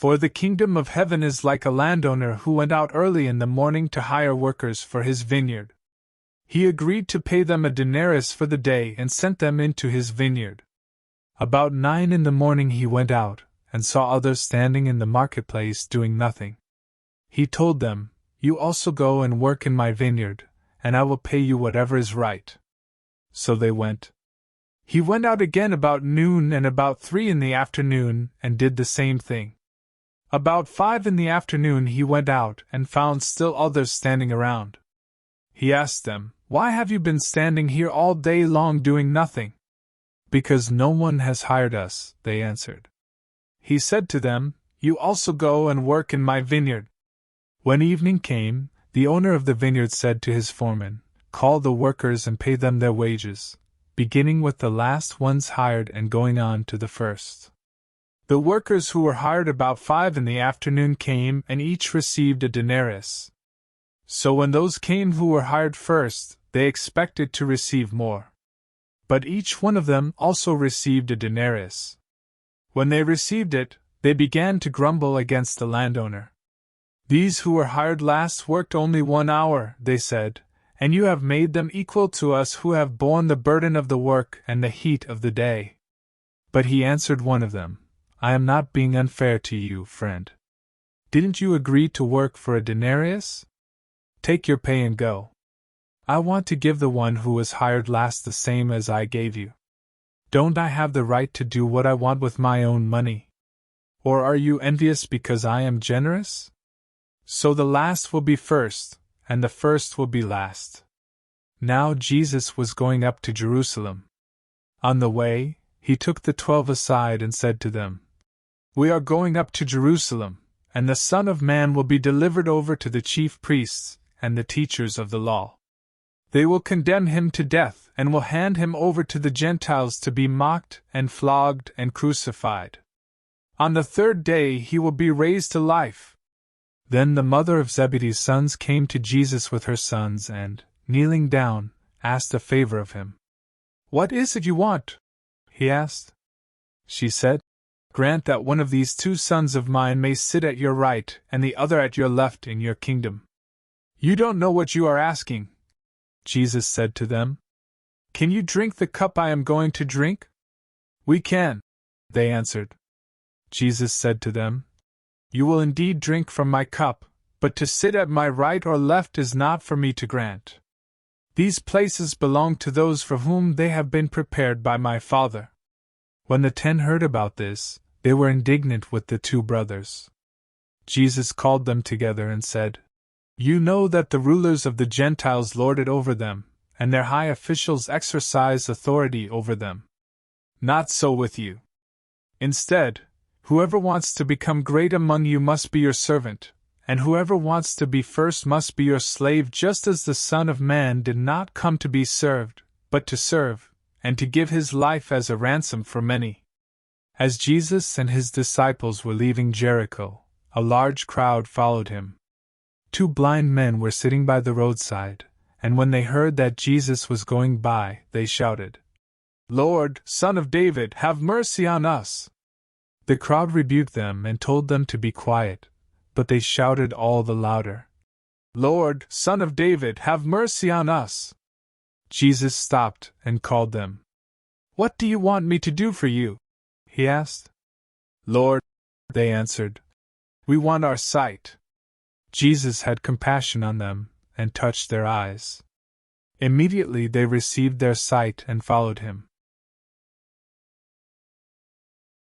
For the kingdom of heaven is like a landowner who went out early in the morning to hire workers for his vineyard. He agreed to pay them a denarius for the day and sent them into his vineyard. About 9 in the morning he went out, and saw others standing in the marketplace doing nothing. He told them, "You also go and work in my vineyard, and I will pay you whatever is right." So they went. He went out again about noon and about 3 in the afternoon, and did the same thing. About 5 in the afternoon he went out and found still others standing around. He asked them, "Why have you been standing here all day long doing nothing?" "Because no one has hired us," they answered. He said to them, "You also go and work in my vineyard." When evening came, the owner of the vineyard said to his foreman, "Call the workers and pay them their wages, beginning with the last ones hired and going on to the first." The workers who were hired about 5 in the afternoon came and each received a denarius. So when those came who were hired first, they expected to receive more. But each one of them also received a denarius. When they received it, they began to grumble against the landowner. "These who were hired last worked only 1 hour," they said, "and you have made them equal to us who have borne the burden of the work and the heat of the day." But he answered one of them, "I am not being unfair to you, friend. Didn't you agree to work for a denarius? Take your pay and go. I want to give the one who was hired last the same as I gave you. Don't I have the right to do what I want with my own money? Or are you envious because I am generous? So the last will be first, and the first will be last." Now Jesus was going up to Jerusalem. On the way, he took the 12 aside and said to them, "We are going up to Jerusalem, and the Son of Man will be delivered over to the chief priests and the teachers of the law. They will condemn him to death and will hand him over to the Gentiles to be mocked and flogged and crucified. On the 3rd day he will be raised to life." Then the mother of Zebedee's sons came to Jesus with her sons and, kneeling down, asked a favor of him. "What is it you want?" he asked. She said, "Grant that one of these 2 sons of mine may sit at your right and the other at your left in your kingdom." "You don't know what you are asking," Jesus said to them. "Can you drink the cup I am going to drink?" "We can," they answered. Jesus said to them, "You will indeed drink from my cup, but to sit at my right or left is not for me to grant. These places belong to those for whom they have been prepared by my Father." When the 10 heard about this, they were indignant with the 2 brothers. Jesus called them together and said, "You know that the rulers of the Gentiles lord it over them, and their high officials exercise authority over them. Not so with you. Instead, whoever wants to become great among you must be your servant, and whoever wants to be first must be your slave, just as the Son of Man did not come to be served, but to serve, and to give his life as a ransom for many." As Jesus and his disciples were leaving Jericho, a large crowd followed him. 2 blind men were sitting by the roadside, and when they heard that Jesus was going by, they shouted, "Lord, Son of David, have mercy on us!" The crowd rebuked them and told them to be quiet, but they shouted all the louder, "Lord, Son of David, have mercy on us!" Jesus stopped and called them. "What do you want me to do for you?" he asked. "Lord," they answered, "we want our sight." Jesus had compassion on them and touched their eyes. Immediately they received their sight and followed him.